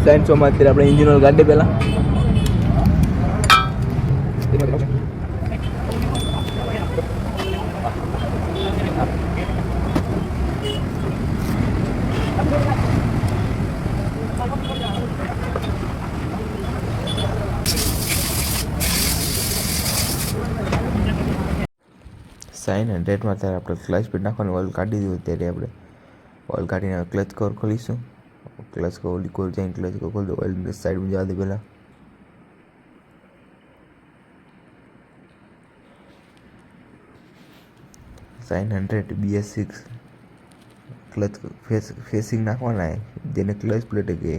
Side શોમાં અત્યારે આપણે ઇન્જિન ઓઇલ કાઢી પહેલાં સાઇન 100માં ત્યારે આપણે ક્લચ સ્પીડ નાખવાનું ઓઇલ કાઢી દીધું. ત્યારે આપણે ઓઇલ કાઢીને ક્લચ કવર ખોલીશું. ક્લચ કવર લીકોર જાય ક્લચ કવર ખોલી દો. ઓઇલ સાઈડમાં જવા દે પહેલાં. સાઇન 100 BS6 ક્લચ ફેસિંગ નાખવાના જેને ક્લચ પ્લેટ કહે.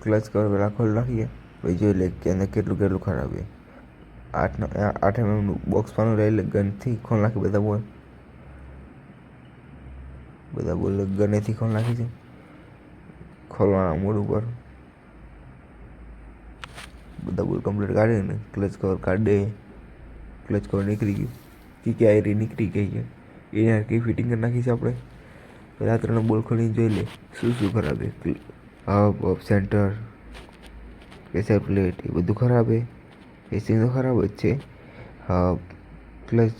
ક્લચ કવર પહેલાં ખોલી નાખીએ. પછી જોઈ લે કે અંદર કેટલું ખરાબ છે. 8 mm બોક્સ પાનું લઈ લે. ગનથી ખોલ નાખી બધા બોલ ગનેથી ખોલ નાખી છે. ખોલવાના મૂળ ઉપર બધા બોલ કમ્પ્લીટ કાઢીને ક્લચ કવર કાઢી દે. ક્લચ કવર નીકળી ગયું. કે આયરી નીકળી ગઈ છે. એને કઈ ફિટિંગ કરી નાખી છે આપણે. પહેલાં 3 બોલ ખોલીને જોઈ લે શું ખરાબ છે. હબ સેન્ટર પ્રેશર પ્લેટ એ બધું ખરાબ છે. ફેસિંગ તો ખરાબ જ છે. Hub clutch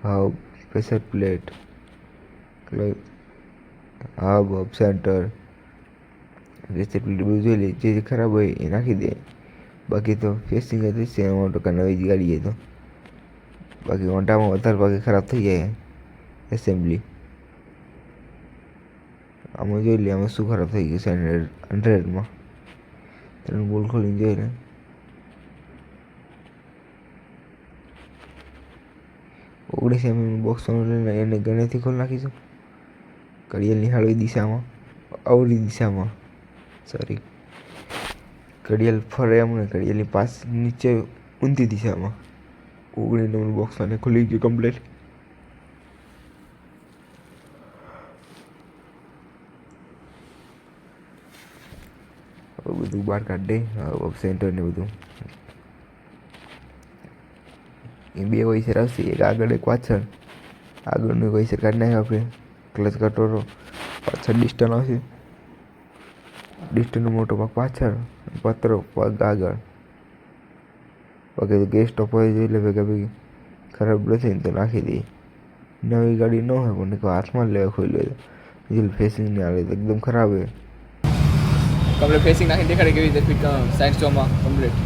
hub pressure plate clutch hub centre pressure plate બધું જોઈ લે. જે ખરાબ હોય એ નાખી દે. બાકી તો ફેસિંગ જ છે. 90% નવી ગાડી તો બાકી હોન્ડામાં વધારે ભાગે ખરાબ થઈ જાય એસેમ્બલી. આમાં જોઈ લે આમાં શું ખરાબ થઈ ગયું છે 100માં. 3 બોલ ખોલીને જોઈ લે. ઓગણીસ mm બોક્સ લઈને એને ગણેથી ખોલી નાખીશું. ઘડિયાળની હાળવી દિશામાં અવળી દિશામાં ઘડિયાળ ફરે એમ ને ઘડિયાળની પાસ નીચે ઊંધી દિશામાં 19 નંબર બોક્સ અને ખુલી ગયું કમ્પ્લીટ. બધું બહાર કાઢ દે. સેન્ટર ને બધું એ 2 વૈસર આવશે. એક આગળ એક પાછળ. આગળનું વૈસર કાઢી નાખે આપણે. ક્લચ કટોરો પાછળ ડિસ્ટન્સ આવશે. ડિસ્ટન્સનો મોટો ભાગ પાછળ પતરો પગ આગળ. બાકી તો ગેસ સ્ટોપ હોય જોઈ લે ભેગા ખરાબ નથી ને તો નાખી દઈએ. નવી ગાડી ન હોય પણ હાથમાં જ લેવા ખોલી લે. બીજું ફેસિંગ નહીં આવે તો એકદમ ખરાબ હોય. કમ્પ્લીટ ફેસિંગ નાખી દેખાડે કેવી રીતે ફિટ સાઇડ શોમાં કમ્પ્લીટ.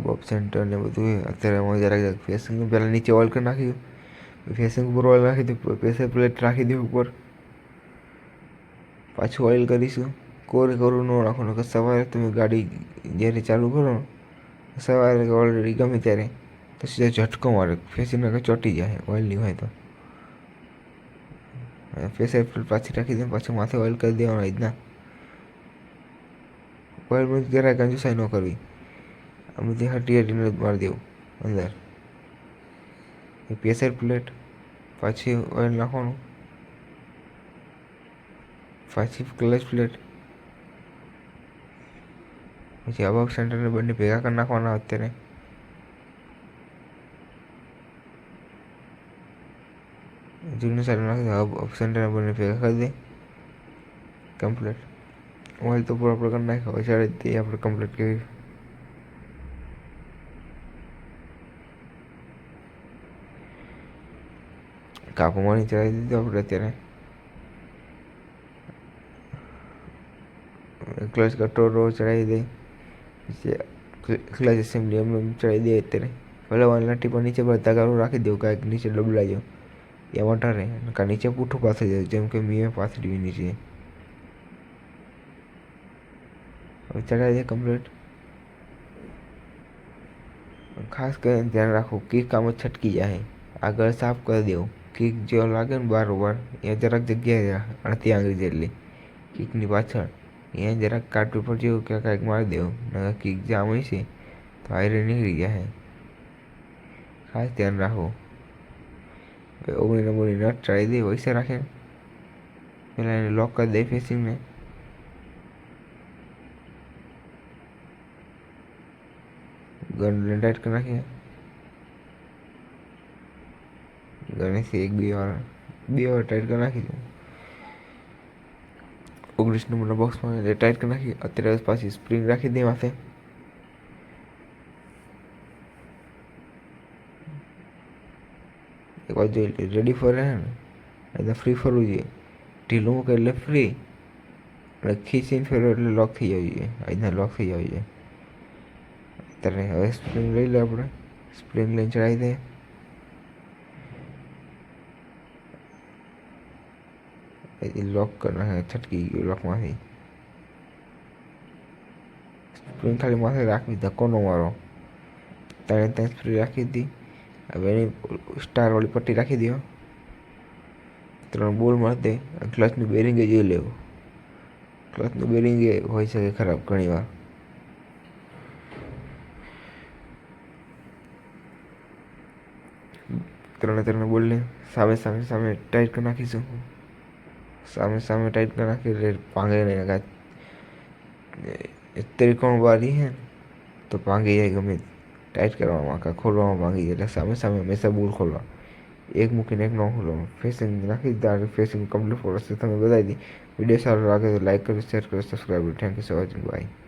બબ સેન્ટર ને બધું અત્યારે એમાં જરાક ફેસિંગ પહેલાં નીચે ઓઇલ કરી નાખ્યું. ફેસિંગ ઉપર ઓઇલ નાખી દીધું. પ્રેશર પ્લેટ રાખી દઉં ઉપર. પાછું ઓઇલ કરીશું. કોરે કોરું ન રાખવાનું કે સવારે તમે ગાડી જ્યારે ચાલુ કરો સવારે ઓલરેડી ગમે ત્યારે તો સીધો ઝટકો મારે ફેસિંગ કે ચોંટી જાય ઓઇલની હોય તો ફેસર પાછી રાખી દે પાછું માથે ઓઇલ કરી દેવાનું રીતના ઓઇલમાં જરા કંજુસાઈ ન કરવી આમ બધી હટી હટીને મારી દેવું અંદર એ પ્રેશર પ્લેટ પાછી ઓઇલ નાખવાનું પાછી ક્લચ પ્લેટ પછી અબક સેન્ટરને બંને ભેગા કરી નાખવાના અત્યારે જૂની સાઈડ નાખી દે અબ સેન્ટરને બંને ભેગા કરી દે કમ્પ્લીટ ઓઇલ તો પૂરો આપણે કરી નાખ્યો હવે ચડે તે આપણે કમ્પ્લીટ કરી કાપવાની ચડાવી દીધું આપણે અત્યારે ક્લચ કટોરો ચડાવી દે પછી ક્લચ એસેમ્બલી એમને ચડાવી દે અત્યારે ભલે વાલનાટી પર નીચે પર તગારું રાખી દેવું કાંઈક નીચે ડબલાઈ જાવ એમાં ટરે કાં નીચે પૂઠું પાથરી જાય જેમ કે મેં પાથરી નીચે હવે ચડાવી દે કમ્પ્લીટ ખાસ કરીને ધ્યાન રાખો કીક આમ જ છટકી જાય આગળ સાફ કરી દેવું કીક જો લાગે ને બારોબાર એ જરાક જગ્યાએ અડધી આંગળી જેટલી કીકની પાછળ એ જરાક કાર્ડ પેપર જેવું કે કાંઈક મારી દેવું નકર કીક જામ હોય છે તો આયરે નીકળી જાય ખાસ ધ્યાન રાખો ઓગણી નંબરની નટ ચડાવી દે વૈસે રાખે પહેલાં એને લોક કરી દે ફેસિંગને ગનને ટાઈટ કરી નાખીએ ગણેશથી એક બે વાર ટાઈટ કરી નાખી દઉં 19 નંબરના બોક્સમાં એટલે ટાઈટ કરી નાખી અત્યારે પાછી સ્પ્રિંગ રાખી દે માથે એક વાર જોઈ રેડી ફરે ને એટલે ફ્રી ફરવું જોઈએ ઢીલું મૂકે એટલે ફ્રી અને ખીચીને ફેરવો એટલે લોક થઈ જવું જોઈએ અહીંના લોક થઈ જવું જોઈએ અત્યારે હવે સ્પ્રિંગ લઈ લે આપણે સ્પ્રિંગ લઈને ચડાવી દે લોક કરી નાખે છટકી ગયું લોકમાંથી સ્પ્રિંગ ખાલી માથે રાખવી ધક્કો ન મારો ત્યાં સ્પ્રિંગ રાખી દીધી હવે એની સ્ટારવાળી પટ્ટી રાખી દો 3 બોલ મારી દે ક્લચનું બેરિંગ જોઈ લેવું ક્લચનું બેરિંગ એ હોઈ શકે ખરાબ ઘણી વાર ત્રણે બોલને સામે ટાઈટ કરી નાખીશું સામે ટાઈટ કરી નાખી એટલે ભાંગે નહીં ત્રિકોણ વાળી હે તો ભાંગી જાય ગમે ટાઈટ કરવામાં કાં ખોલવામાં ભાંગી જાય એટલે સામે હંમેશા બોલ ખોલવા એક મૂકીને એક ન ખોલવા ફેસિંગ નાખી દીધા ફેસિંગ કમ્પ્લીટ પ્રોસેસ તમે બતાવી દી વિડીયો સારો લાગે તો લાઈક કરો શેર કરો સબસ્ક્રાઈબ કરો thank you so much bye